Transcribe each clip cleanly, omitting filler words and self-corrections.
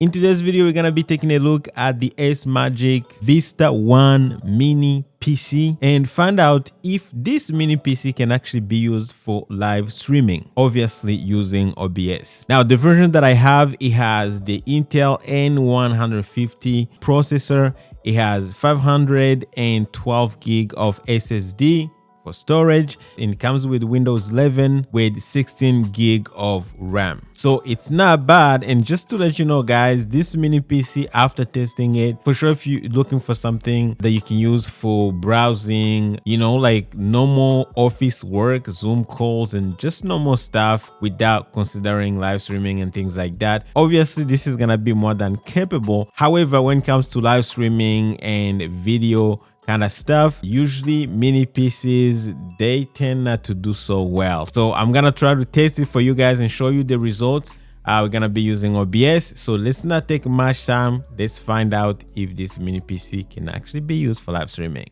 In today's video, we're gonna be taking a look at the S-Magic Vista 1 mini PC and find out if this mini PC can actually be used for live streaming, obviously using OBS. Now, the version that I have, it has the Intel N150 processor. It has 512 gig of SSD for storage, and it comes with Windows 11 with 16 gig of RAM. So it's not bad. And just to let you know, guys, this mini PC, after testing it, for sure, if you're looking for something that you can use for browsing, you know, like normal office work, Zoom calls, and just normal stuff without considering live streaming and things like that, obviously this is gonna be more than capable. However, when it comes to live streaming and video kind of stuff, usually mini PCs, they tend not to do so well. So I'm gonna try to test it for you guys and show you the results. We're gonna be using OBS, so let's not take much time. Let's find out if this mini PC can actually be used for live streaming.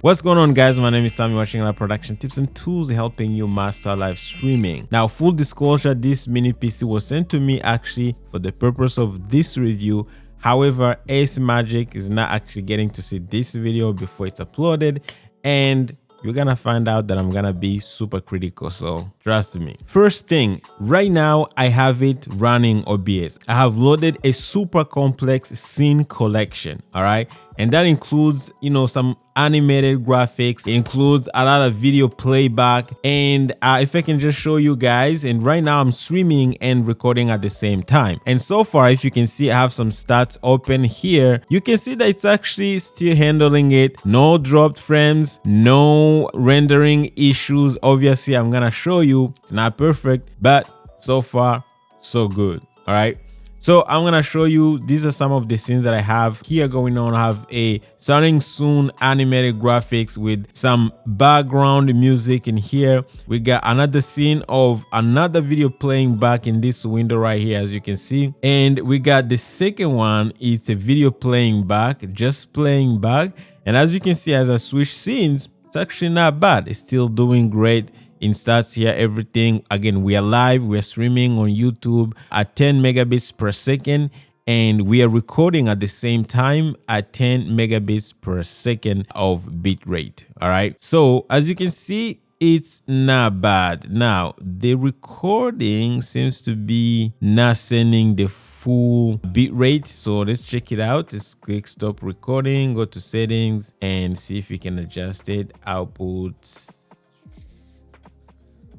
What's going on, guys? My name is Sam. You're watching our production tips and tools helping you master live streaming. Now, full disclosure, this mini PC was sent to me actually for the purpose of this review. However, S-Magic is not actually getting to see this video before it's uploaded, and you're gonna find out that I'm gonna be super critical, so trust me. First thing, right now I have it running OBS. I have loaded a super complex scene collection, all right? And that includes, you know, some animated graphics. It includes a lot of video playback. And if I can just show you guys, and right now I'm streaming and recording at the same time. And so far, if you can see, I have some stats open here. You can see that it's actually still handling it. No dropped frames, no rendering issues. Obviously, I'm gonna show you it's not perfect, but so far, so good. All right. So I'm gonna show you, these are some of the scenes that I have here going on. I have a starting soon animated graphics with some background music in here. We got another scene of another video playing back in this window right here, as you can see. And we got the second one, it's a video playing back, just playing back. And as you can see, as I switch scenes, it's actually not bad. It's still doing great. In stats here, everything, again, we are live, we are streaming on YouTube at 10 megabits per second, and we are recording at the same time at 10 megabits per second of bit rate. All right, so as you can see, it's not bad. Now the recording seems to be not sending the full bit rate, so let's check it out. Just click stop recording, go to settings, and see if we can adjust it. Output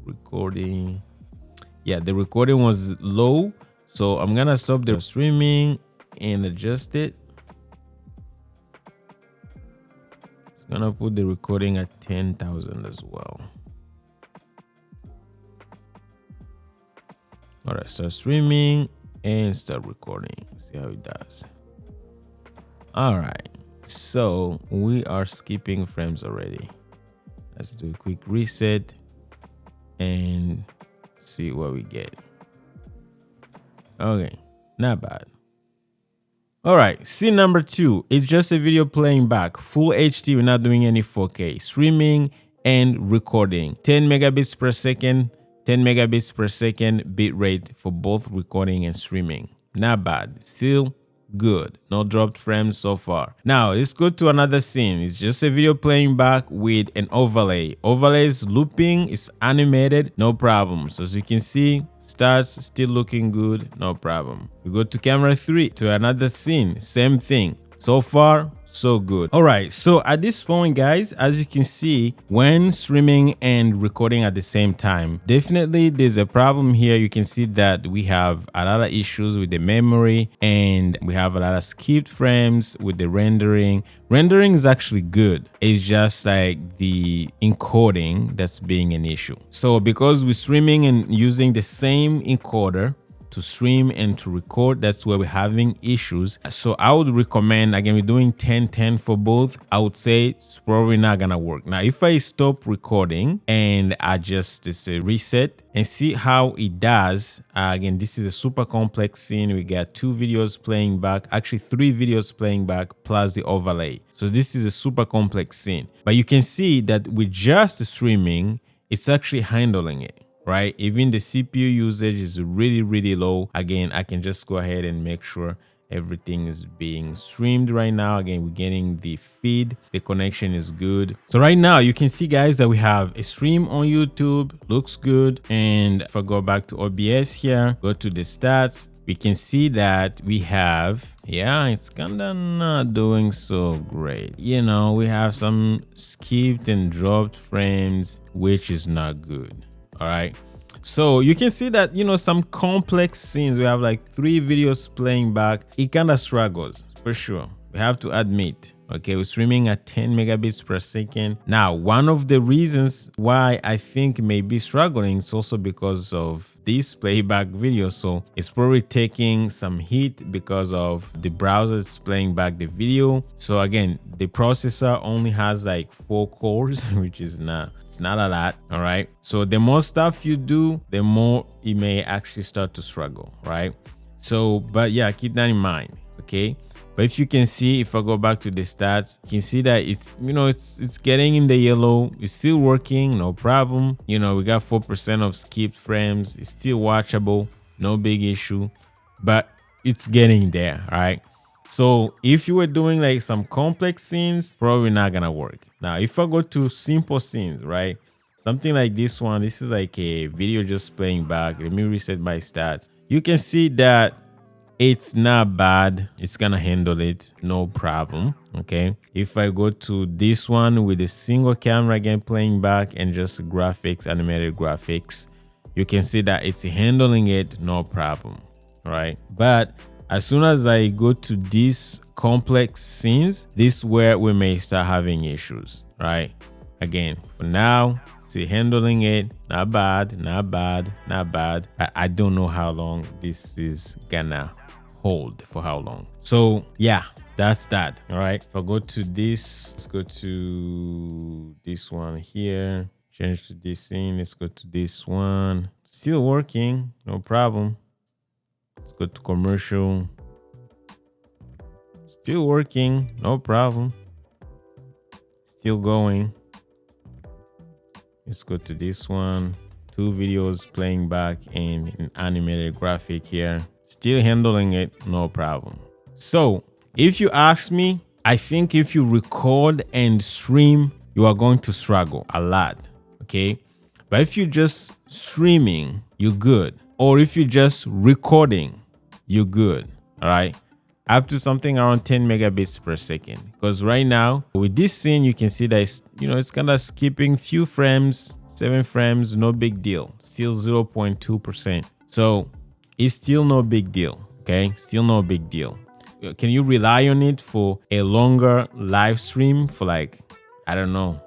recording. Yeah, the recording was low, so I'm gonna stop the streaming and adjust it. It's gonna put the recording at 10,000 as well. All right, start streaming and start recording. See how it does. All right, so we are skipping frames already. Let's do a quick reset and see what we get. Okay, not bad. All right, scene number 2, it's just a video playing back, full HD. We're not doing any 4K, streaming and recording, 10 megabits per second, 10 megabits per second bit rate for both recording and streaming. Not bad, still good. No dropped frames so far. Now let's go to another scene. It's just a video playing back with an overlay. Overlay is looping, it's animated, no problem. So as you can see, starts still looking good, no problem. We go to camera 3 to another scene, same thing. So far, so good. All right, so at this point, guys, as you can see, when streaming and recording at the same time, definitely there's a problem here. You can see that we have a lot of issues with the memory, and we have a lot of skipped frames with the rendering. Rendering is actually good. It's just like the encoding that's being an issue. So because we're streaming and using the same encoder to stream and to record, that's where we're having issues. So I would recommend, again, we're doing 10:10 for both. I would say it's probably not gonna work. Now if I stop recording and I just reset and see how it does, again, this is a super complex scene. We got 2 videos playing back, actually 3 videos playing back plus the overlay. So this is a super complex scene, but you can see that with just streaming, it's actually handling it. right? Even the CPU usage is really low. Again, I can just go ahead and make sure everything is being streamed right now. Again, we're getting the feed, the connection is good. So right now you can see, guys, that we have a stream on YouTube, looks good. And if I go back to OBS here, go to the stats, we can see that we have, yeah, it's kind of not doing so great. You know, we have some skipped and dropped frames, which is not good. All right. So you can see that, you know, some complex scenes, we have like 3 videos playing back. It kind of struggles for sure. We have to admit. Okay, we're streaming at 10 megabits per second. Now, one of the reasons why I think may be struggling is also because of this playback video. So it's probably taking some heat because of the browser is playing back the video. So again, the processor only has like 4 cores, which is it's not a lot. All right. So the more stuff you do, the more it may actually start to struggle. Right. So, but yeah, keep that in mind. Okay. But if you can see, if I go back to the stats, you can see that it's, you know, it's getting in the yellow. It's still working, no problem. You know, we got 4% of skipped frames. It's still watchable, no big issue, but it's getting there, all right? So if you were doing like some complex scenes, probably not gonna work. Now, if I go to simple scenes, right? Something like this one, this is like a video just playing back. Let me reset my stats. You can see that it's not bad. It's gonna handle it, no problem. Okay, if I go to this one with a single camera again playing back and just graphics, animated graphics, you can see that it's handling it, no problem. All right, but as soon as I go to these complex scenes, this is where we may start having issues. Right, again, for now, see, handling it, not bad, not bad, not bad. But I don't know how long this is gonna hold, for how long. So yeah, that's that. All right, if I go to this, let's go to this one here, change to this scene. Let's go to this one, still working, no problem. Let's go to commercial, still working, no problem, still going. Let's go to this one, 2 videos playing back and an animated graphic here, still handling it, no problem. So if you ask me, I think if you record and stream, you are going to struggle a lot. Okay, but if you're just streaming, you're good. Or if you're just recording, you're good. All right, up to something around 10 megabits per second. Because right now with this scene, you can see that it's, you know, it's kind of skipping few frames, 7 frames, no big deal, still 0.2%. So it's still no big deal. Okay, still no big deal. Can you rely on it for a longer live stream, for like, I don't know,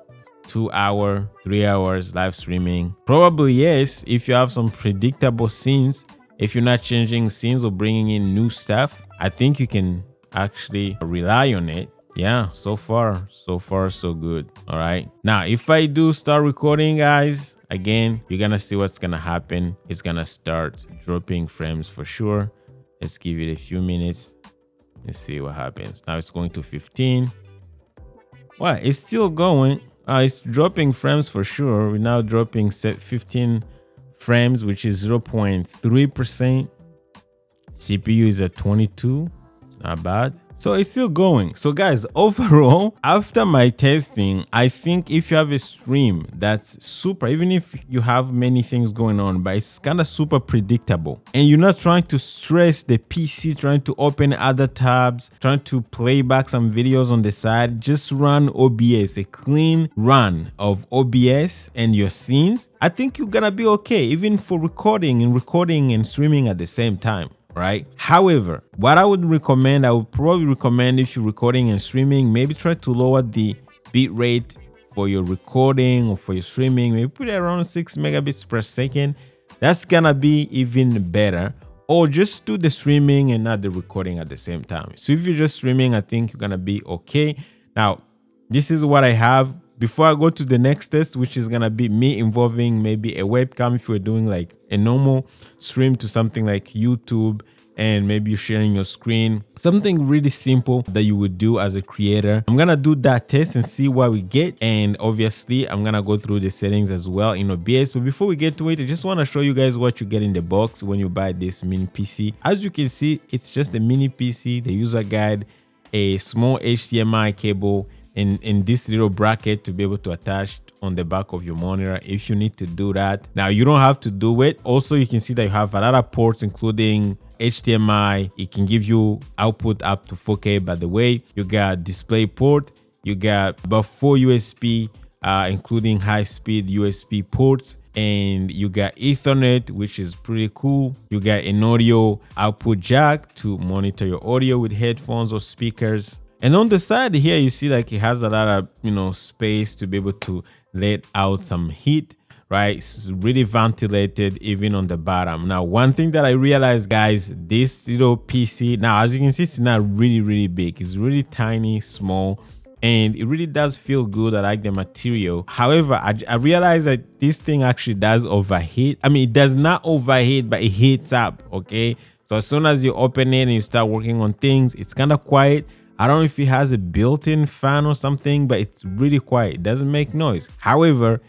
2 hours, 3 hours live streaming? Probably yes, if you have some predictable scenes. If you're not changing scenes or bringing in new stuff, I think you can actually rely on it. Yeah, so far so good. All right, now if I do start recording, guys, again, you're gonna see what's gonna happen. It's gonna start dropping frames for sure. Let's give it a few minutes. Let's see what happens. Now it's going to 15. Well, it's still going. It's dropping frames for sure. We're now dropping 15 frames, which is 0.3%. CPU is at 22. Not bad. So it's still going. So guys, overall, after my testing, I think if you have a stream that's super, even if you have many things going on, but it's kind of super predictable, and you're not trying to stress the PC, trying to open other tabs, trying to play back some videos on the side, just run OBS, a clean run of OBS and your scenes. I think you're gonna be okay, even for recording and streaming at the same time. Right? However, what I would probably recommend if you're recording and streaming, maybe try to lower the bit rate for your recording or for your streaming. Maybe put it around 6 megabits per second. That's gonna be even better. Or just do the streaming and not the recording at the same time. So if you're just streaming, I think you're gonna be okay. Now, this is what I have. Before I go to the next test, which is gonna be me involving maybe a webcam if we're doing like a normal stream to something like YouTube and maybe you're sharing your screen. Something really simple that you would do as a creator. I'm gonna do that test and see what we get, and obviously I'm gonna go through the settings as well in OBS. But before we get to it, I just want to show you guys what you get in the box when you buy this mini PC. As you can see, it's just a mini PC, the user guide, a small HDMI cable, in this little bracket to be able to attach on the back of your monitor if you need to do that. Now you don't have to do it. Also, you can see that you have a lot of ports, including HDMI. It can give you output up to 4K. By the way, you got display port, you got about 4 USB, including high-speed USB ports, and you got Ethernet, which is pretty cool. You got an audio output jack to monitor your audio with headphones or speakers. And on the side here, you see like it has a lot of, space to be able to let out some heat, right? It's really ventilated even on the bottom. Now, one thing that I realized, guys, this little PC, now as you can see, it's not really big. It's really tiny, small, and it really does feel good. I like the material. However, I realized that this thing actually does overheat. I mean, it does not overheat, but it heats up, okay? So as soon as you open it and you start working on things, it's kind of quiet. I don't know if it has a built-in fan or something, but it's really quiet. It doesn't make noise. However,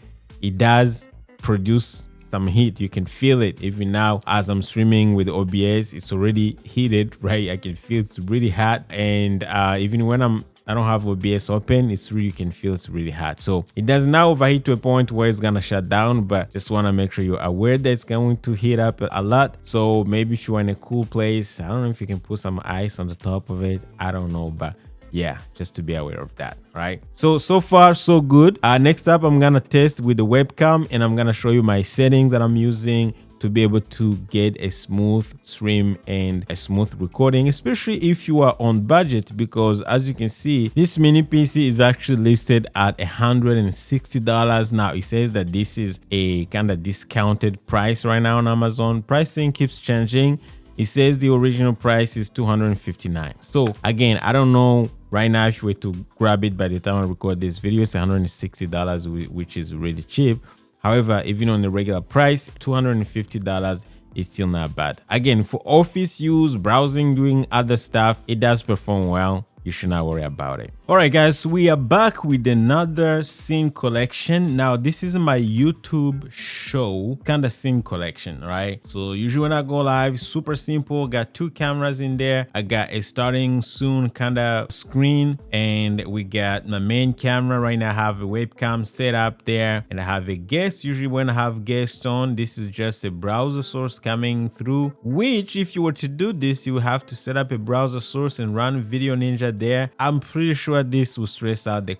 it does produce some heat. You can feel it even now as I'm streaming with OBS. It's already heated, right? I can feel it's really hot. And even when I don't have OBS open, you can feel it's really hot. So it does not overheat to a point where it's gonna shut down, but just want to make sure you're aware that it's going to heat up a lot. So maybe if you're in a cool place, I don't know if you can put some ice on the top of it. I don't know, but yeah, just to be aware of that, right? So far so good. Next up, I'm gonna test with the webcam, and I'm gonna show you my settings that I'm using to be able to get a smooth stream and a smooth recording, especially if you are on budget, because as you can see, this mini PC is actually listed at $160. Now it says that this is a kind of discounted price right now on Amazon. Pricing keeps changing. It says the original price is $259. So again, I don't know right now if you were to grab it by the time I record this video, it's $160, which is really cheap. However, even on the regular price, $250 is still not bad. Again, for office use, browsing, doing other stuff, it does perform well. You should not worry about it. All right, guys, we are back with another scene collection. Now, this is my YouTube show kind of scene collection, right? So usually when I go live, super simple. Got 2 cameras in there. I got a starting soon kind of screen, and we got my main camera. Right now I have a webcam set up there, and I have a guest. Usually when I have guests on, this is just a browser source coming through, which if you were to do this, you would have to set up a browser source and run Video Ninja there. I'm pretty sure this will stress out the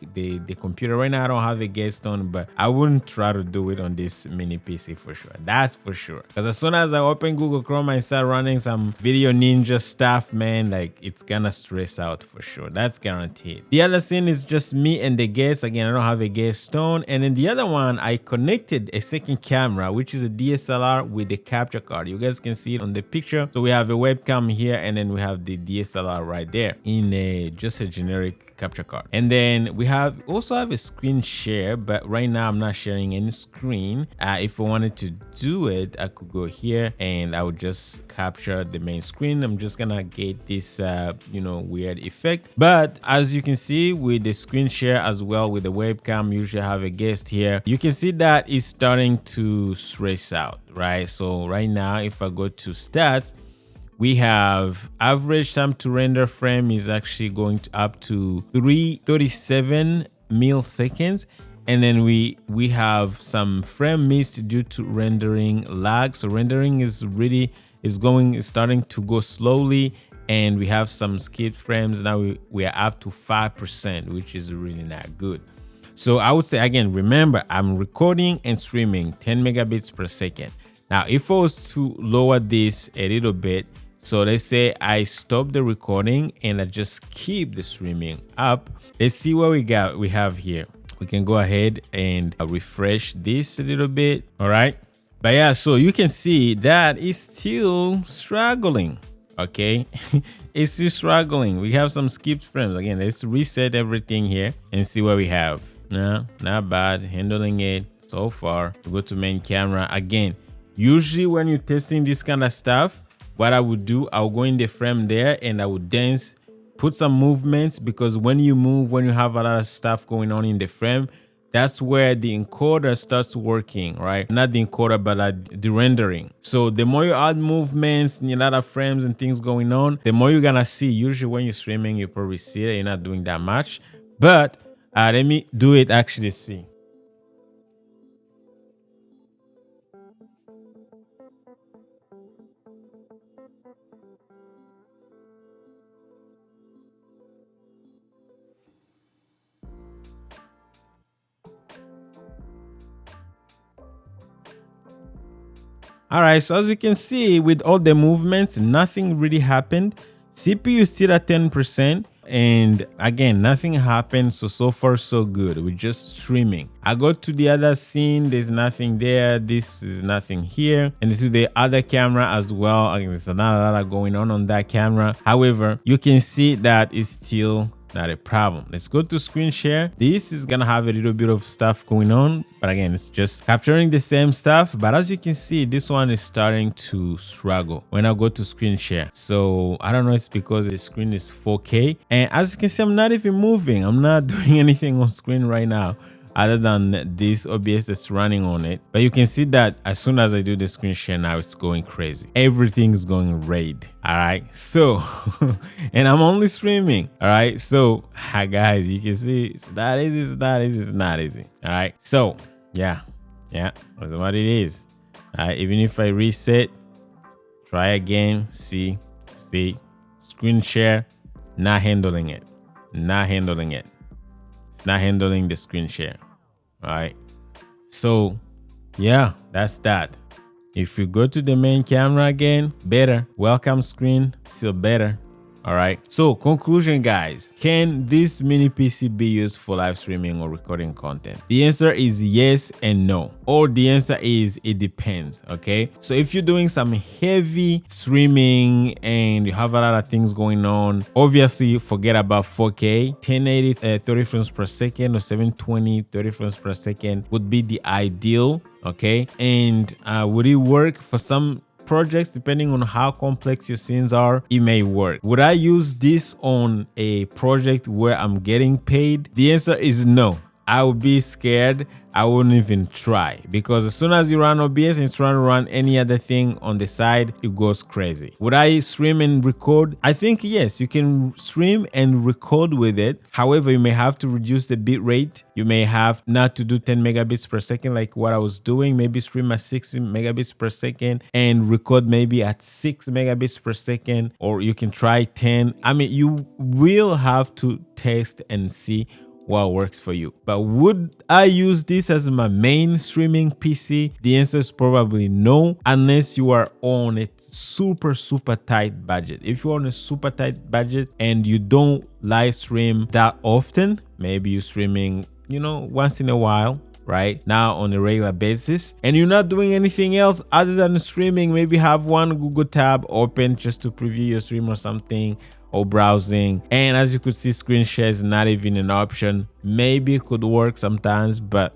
computer. Right now I don't have a guest on, but I wouldn't try to do it on this mini PC for sure. That's for sure, because as soon as I open Google Chrome and start running some Video Ninja stuff, man, like it's gonna stress out for sure. That's guaranteed. The other scene is just me and the guest. Again, I don't have a guest on. And then the other one, I connected a second camera, which is a DSLR with the capture card. You guys can see it on the picture. So we have a webcam here, and then we have the DSLR right there in just a generic capture card. And then we also have a screen share, but right now I'm not sharing any screen. If I wanted to do it, I could go here and I would just capture the main screen. I'm just gonna get this weird effect. But as you can see with the screen share as well with the webcam, usually I have a guest here. You can see that it's starting to stress out, right? So right now if I go to stats, we have average time to render frame is actually going up to 337 milliseconds. And then we have some frame missed due to rendering lag. So rendering is starting to go slowly. And we have some skipped frames. Now we are up to 5%, which is really not good. So I would say, again, remember, I'm recording and streaming 10 megabits per second. Now, if I was to lower this a little bit, so let's say I stop the recording and I just keep the streaming up. Let's see what we have here. We can go ahead and refresh this a little bit. All right. But yeah, so you can see that it's still struggling. Okay. It's still struggling. We have some skipped frames. Again, let's reset everything here and see what we have. No, not bad. Handling it so far. We go to main camera. Again, usually when you're testing this kind of stuff, what I would do, I'll go in the frame there and I would dance, put some movements, because when you move, when you have a lot of stuff going on in the frame, that's where the encoder starts working, right? Not the encoder, but the rendering. So the more you add movements and a lot of frames and things going on, the more you're gonna see. Usually when you're streaming, you probably see it. You're not doing that much. But let me do it actually see. All right, so as you can see, with all the movements, nothing really happened. CPU still at 10%. And again, nothing happened. So far, so good. We're just streaming. I go to the other scene. There's nothing there. This is nothing here. And to the other camera as well. Again, there's not a lot going on that camera. However, you can see that it's still not a problem. Let's go to screen share. This is gonna have a little bit of stuff going on, but again, it's just capturing the same stuff. But as you can see, this one is starting to struggle when I go to screen share. So I don't know, it's because the screen is 4K, and as you can see, I'm not even moving. I'm not doing anything on screen right now other than this OBS that's running on it. But you can see that as soon as I do the screen share now, it's going crazy. Everything's going raid. All right, so and I'm only streaming. All right, so guys, you can see it's not easy, it's not easy, it's not easy. All right, so yeah, that's what it is. All right, even if I reset, try again, see, screen share, not handling it. It's not handling the screen share. All right, so yeah, that's that. If you go to the main camera again, better. Welcome screen, still better. All right, so conclusion, guys, can this mini PC be used for live streaming or recording content? The answer is yes and no, or the answer is it depends. Okay, so if you're doing some heavy streaming and you have a lot of things going on, obviously forget about 4K. 1080 30 frames per second or 720 30 frames per second would be the ideal. Okay, and would it work for some projects? Depending on how complex your scenes are, it may work. Would I use this on a project where I'm getting paid? The answer is no. I would be scared. I wouldn't even try, because as soon as you run OBS and try to run any other thing on the side, it goes crazy. Would I stream and record? I think yes, you can stream and record with it. However, you may have to reduce the bit rate. You may have not to do 10 megabits per second like what I was doing. Maybe stream at 60 megabits per second and record maybe at 6 megabits per second, or you can try 10. I mean, you will have to test and see what works for you. But would I use this as my main streaming PC? The answer is probably no, unless you are on a super tight budget. If you're on a super tight budget and you don't live stream that often, maybe you're streaming, once in a while, right now on a regular basis, and you're not doing anything else other than streaming, maybe have one Google tab open just to preview your stream or something, or browsing. And as you could see, screen share is not even an option. Maybe it could work sometimes, but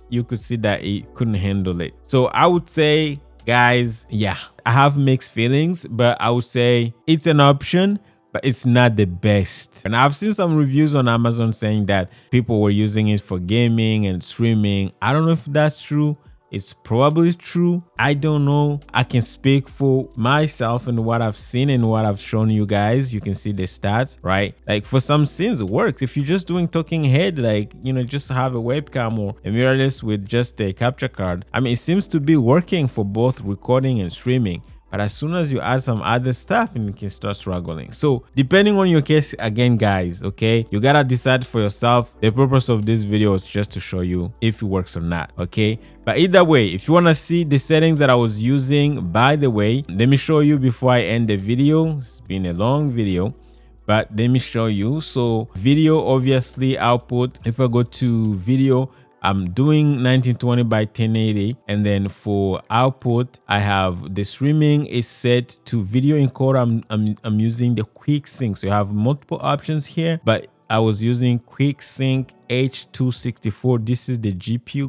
you could see that it couldn't handle it. So I would say, guys, yeah, I have mixed feelings, but I would say it's an option, but it's not the best. And I've seen some reviews on Amazon saying that people were using it for gaming and streaming. I don't know if that's true. It's probably true. I don't know. I can speak for myself and what I've seen and what I've shown you guys. You can see the stats, right? Like for some scenes, it works. If you're just doing talking head, like, just have a webcam or a mirrorless with just a capture card. I mean, it seems to be working for both recording and streaming. But as soon as you add some other stuff, and you can start struggling. So depending on your case, again, guys, okay, you gotta decide for yourself. The purpose of this video is just to show you if it works or not, okay? But either way, if you wanna see the settings that I was using, by the way, let me show you before I end the video. It's been a long video, but let me show you. So video, obviously output, if I go to video, I'm doing 1920 by 1080, and then for output, I have the streaming is set to video encoder. I'm using the quick sync, so you have multiple options here, but I was using QuickSync H264. This is the GPU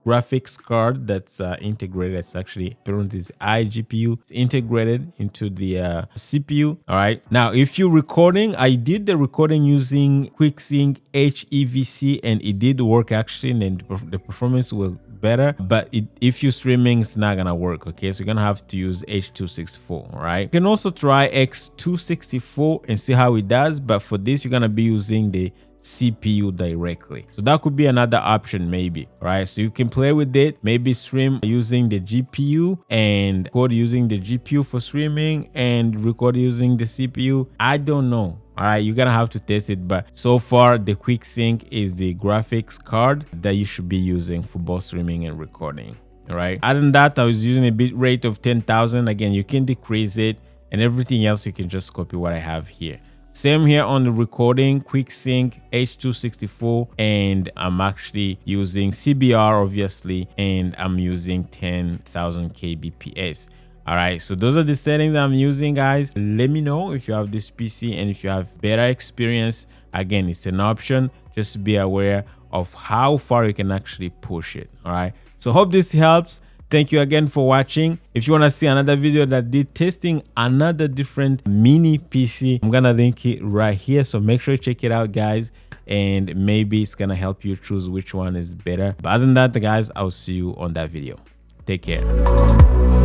graphics card that's integrated. It's actually this iGPU. It's integrated into the CPU. All right. Now, if you're recording, I did the recording using QuickSync HEVC, and it did work actually, and the performance will better, but if you're streaming, it's not gonna work. Okay, so you're gonna have to use H264. All right, you can also try X264 and see how it does, but for this you're gonna be using the CPU directly, so that could be another option maybe. All right, so you can play with it, maybe stream using the GPU and record using the GPU for streaming and record using the CPU. I don't know. All right, you're gonna have to test it, but so far the QuickSync is the graphics card that you should be using for both streaming and recording. All right, other than that, I was using a bit rate of 10,000. Again, you can decrease it, and everything else you can just copy what I have here. Same here on the recording, QuickSync H264, and I'm actually using CBR obviously, and I'm using 10,000 kbps. All right, so those are the settings I'm using, guys. Let me know if you have this PC and if you have better experience. Again, it's an option. Just be aware of how far you can actually push it. All right, so hope this helps. Thank you again for watching. If you want to see another video that did testing another different mini PC, I'm gonna link it right here, so make sure you check it out, guys, and maybe it's gonna help you choose which one is better. But other than that, guys, I'll see you on that video. Take care.